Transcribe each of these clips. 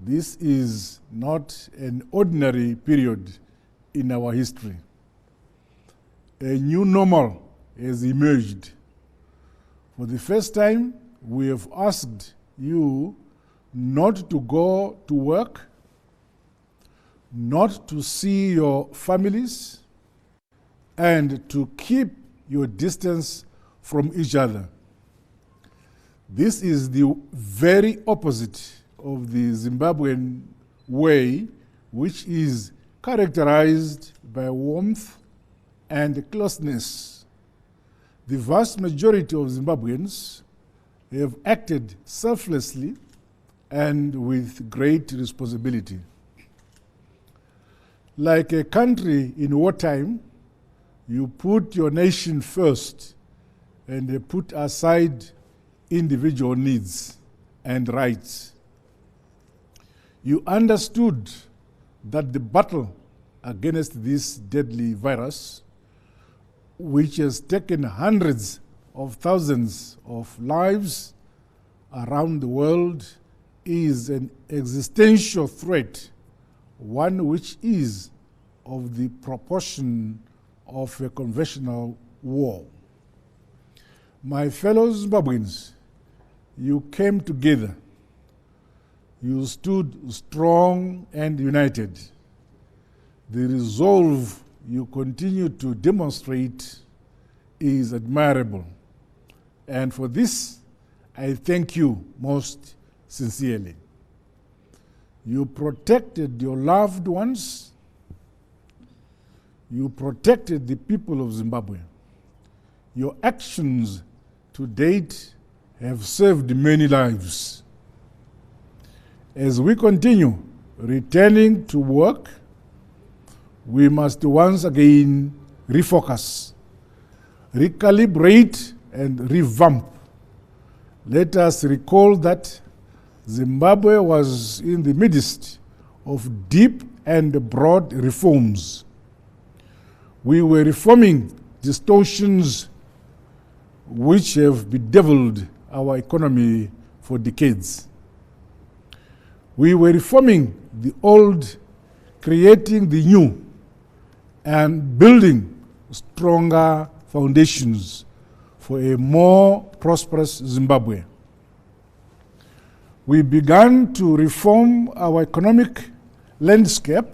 This is not an ordinary period in our history. A new normal has emerged. For the first time, we have asked you not to go to work, not to see your families, and to keep your distance from each other. This is the very opposite of the Zimbabwean way, which is characterized by warmth and closeness. The vast majority of Zimbabweans have acted selflessly and with great responsibility. Like a country in wartime, you put your nation first and put aside individual needs and rights. You understood that the battle against this deadly virus, which has taken hundreds of thousands of lives around the world, is an existential threat, one which is of the proportion of a conventional war. My fellow Zimbabweans, you came together. You stood strong and united. The resolve you continue to demonstrate is admirable. And for this, I thank you most sincerely. You protected your loved ones. You protected the people of Zimbabwe. Your actions to date have saved many lives. As we continue returning to work, we must once again refocus, recalibrate, and revamp. Let us recall that Zimbabwe was in the midst of deep and broad reforms. We were reforming distortions which have bedeviled our economy for decades. We were reforming the old, creating the new, and building stronger foundations for a more prosperous Zimbabwe. We began to reform our economic landscape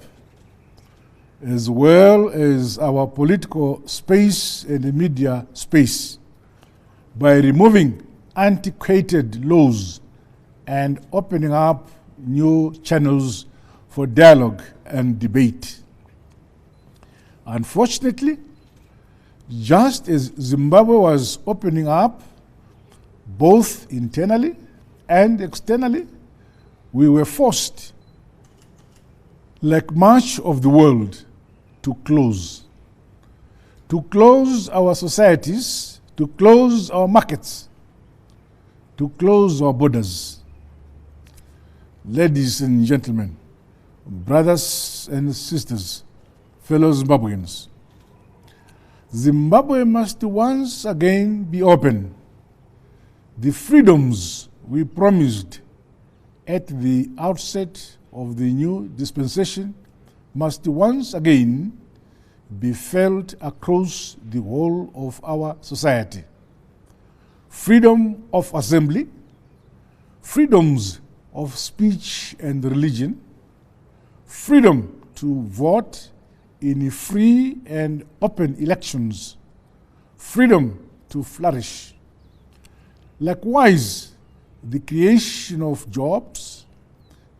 as well as our political space and the media space by removing antiquated laws and opening up new channels for dialogue and debate. Unfortunately, just as Zimbabwe was opening up, both internally and externally, we were forced, like much of the world, to close our societies, to close our markets, to close our borders. Ladies and gentlemen, brothers and sisters, fellow Zimbabweans, Zimbabwe must once again be open. The freedoms we promised at the outset of the new dispensation must once again be felt across the whole of our society. Freedom of assembly, freedoms of speech and religion, freedom to vote in free and open elections, freedom to flourish. Likewise, the creation of jobs,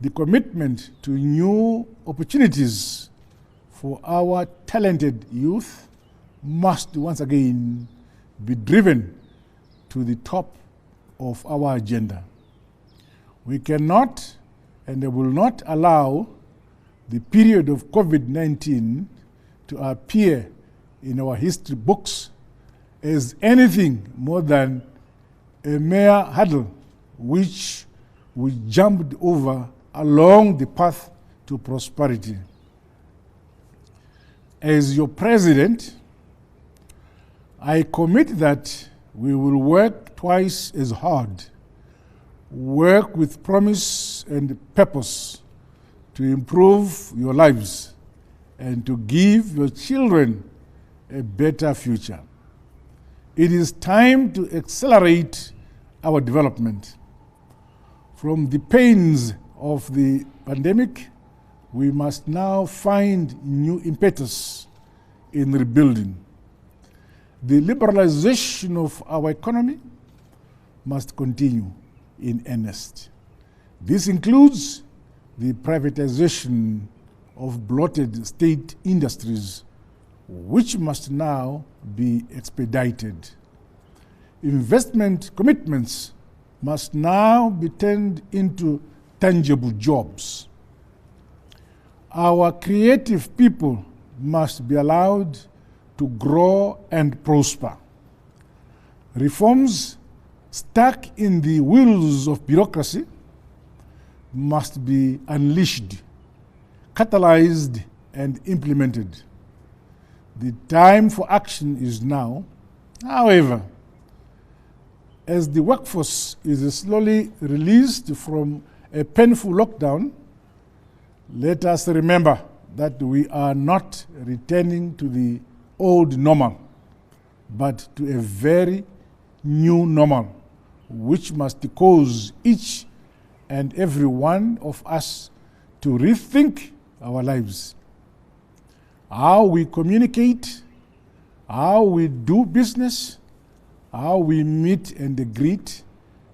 the commitment to new opportunities for our talented youth must once again be driven to the top of our agenda. We cannot and will not allow the period of COVID-19 to appear in our history books as anything more than a mere hurdle which we jumped over along the path to prosperity. As your president, I commit that we will work twice as hard, work with promise choice and purpose to improve your lives and to give your children a better future. It is time to accelerate our development. From the pains of the pandemic, we must now find new impetus in rebuilding. The liberalization of our economy must continue in earnest. This includes the privatization of bloated state industries, which must now be expedited. Investment commitments must now be turned into tangible jobs. Our creative people must be allowed to grow and prosper. Reforms stuck in the wheels of bureaucracy must be unleashed, catalyzed, and implemented. The time for action is now. However, as the workforce is slowly released from a painful lockdown, let us remember that we are not returning to the old normal, but to a very new normal, which must cause each and every one of us to rethink our lives. How we communicate, how we do business, how we meet and greet,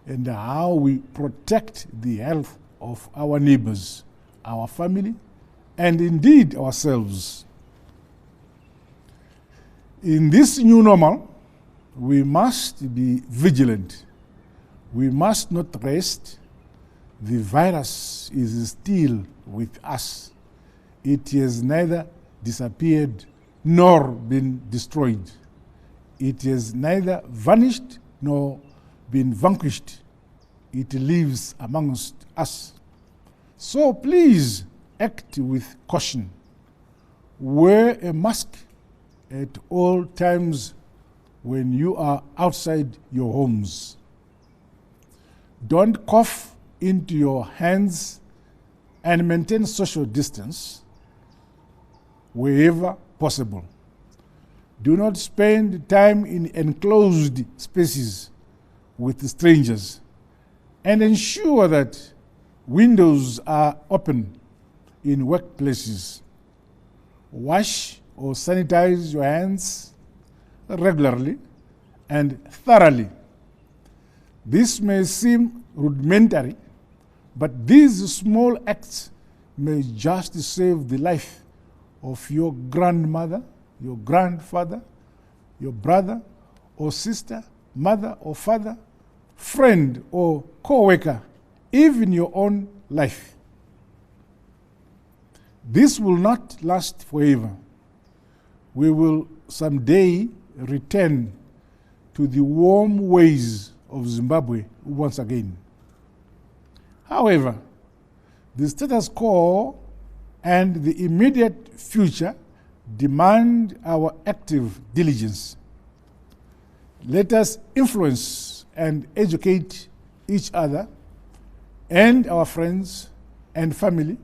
and how we protect the health of our neighbors, our family, and indeed ourselves. In this new normal, we must be vigilant. We must not rest. The virus is still with us. It has neither disappeared nor been destroyed. It has neither vanished nor been vanquished. It lives amongst us. So please act with caution. Wear a mask at all times when you are outside your homes. Don't cough into your hands and maintain social distance wherever possible. Do not spend time in enclosed spaces with strangers, and ensure that windows are open in workplaces. Wash or sanitize your hands regularly and thoroughly. This may seem rudimentary, but these small acts may just save the life of your grandmother, your grandfather, your brother or sister, mother or father, friend or co-worker, even your own life. This will not last forever. We will someday return to the warm ways of Zimbabwe once again. However, the status quo and the immediate future demand our active diligence. Let us influence and educate each other and our friends and family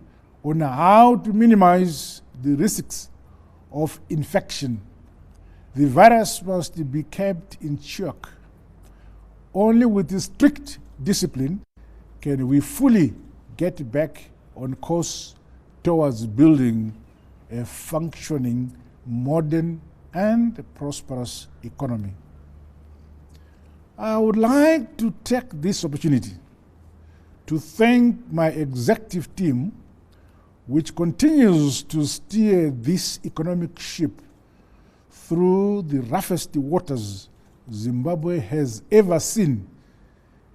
on how to minimize the risks of infection. The virus must be kept in check. Only with strict discipline can we fully get back on course towards building a functioning, modern, and prosperous economy. I would like to take this opportunity to thank my executive team, which continues to steer this economic ship through the roughest waters Zimbabwe has ever seen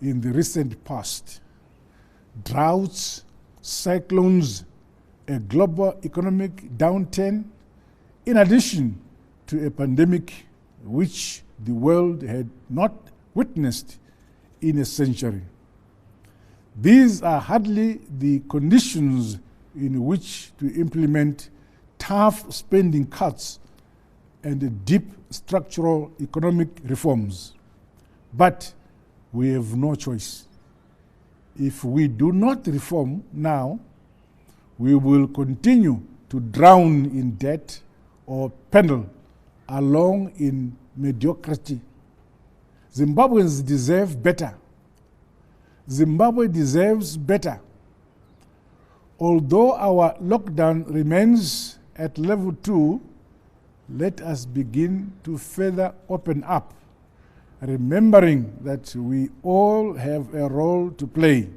in the recent past. Droughts, cyclones, a global economic downturn, in addition to a pandemic which the world had not witnessed in a century. These are hardly the conditions in which to implement tough spending cuts and deep structural economic reforms. But we have no choice. If we do not reform now, we will continue to drown in debt or pendle along in mediocrity. Zimbabweans deserve better. Zimbabwe deserves better. Although our lockdown remains at level 2, let us begin to further open up, remembering that we all have a role to play.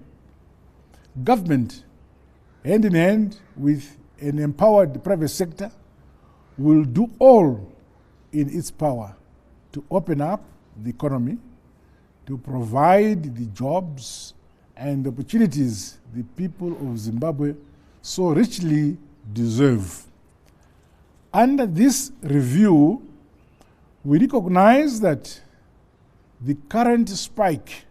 Government, hand in hand with an empowered private sector, will do all in its power to open up the economy, to provide the jobs and opportunities the people of Zimbabwe so richly deserve. Under this review, we recognize that the current spike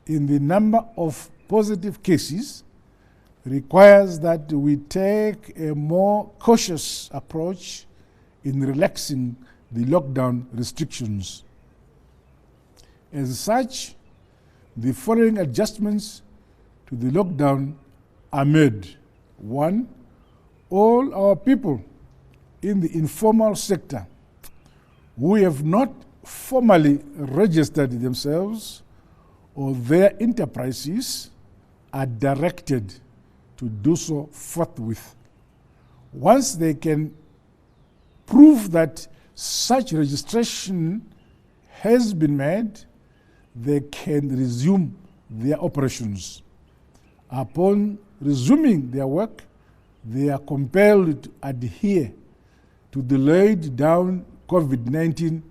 in the number of positive cases requires that we take a more cautious approach in relaxing the lockdown restrictions. As such, the following adjustments to the lockdown are made. 1, all our people in the informal sector who have not formally registered themselves or their enterprises are directed to do so forthwith. Once they can prove that such registration has been made, they can resume their operations. Upon resuming their work, they are compelled to adhere to the laid down COVID-19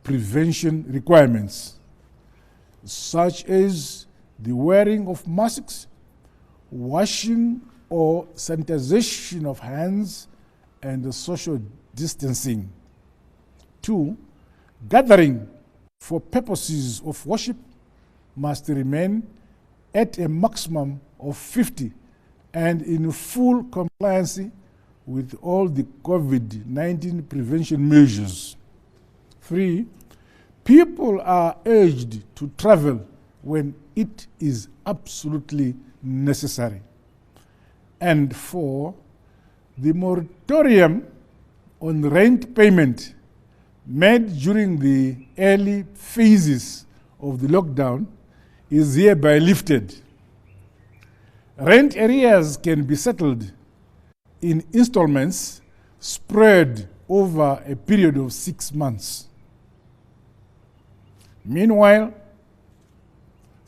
prevention requirements, such as the wearing of masks, washing or sanitization of hands, and the social distancing. 2, gathering for purposes of worship must remain at a maximum of 50 and in full compliance with all the COVID-19 prevention measures. 3, people are urged to travel when it is absolutely necessary. And 4, the moratorium on rent payment made during the early phases of the lockdown is hereby lifted. Rent arrears can be settled in installments spread over a period of 6 months. Meanwhile,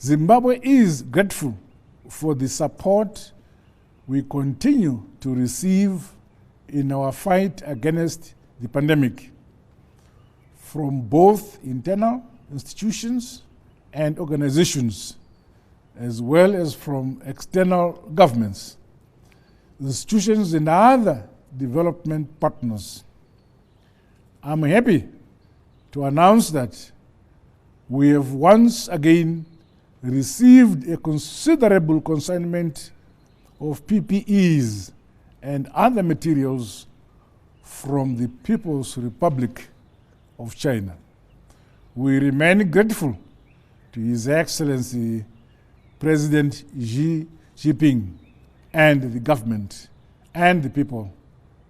Zimbabwe is grateful for the support we continue to receive in our fight against the pandemic from both internal institutions and organizations, as well as from external governments, institutions and other development partners. I'm happy to announce that we have once again received a considerable consignment of PPEs and other materials from the People's Republic of China. We remain grateful to His Excellency President Xi Jinping and the government and the people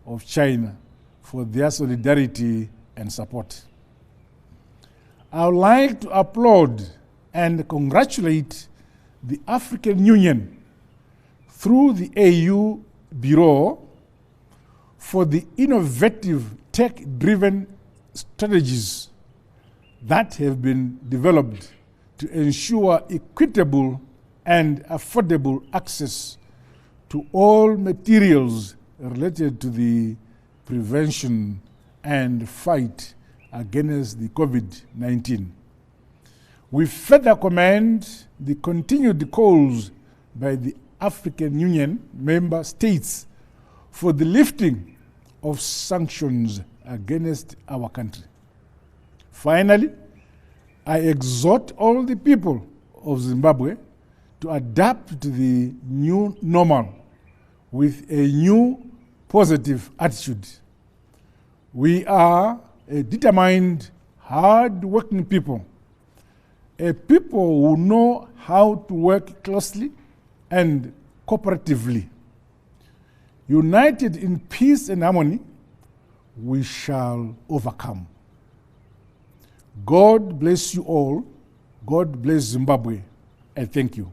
of China for their solidarity and support. I would like to applaud and congratulate the African Union through the AU Bureau for the innovative tech-driven strategies that have been developed to ensure equitable and affordable access to all materials related to the prevention and fight against the COVID-19. We further commend the continued calls by the African Union member states for the lifting of sanctions against our country. Finally, I exhort all the people of Zimbabwe to adapt to the new normal with a new positive attitude. We are a determined, hard-working people, a people who know how to work closely and cooperatively. United in peace and harmony, we shall overcome. God bless you all. God bless Zimbabwe, and thank you.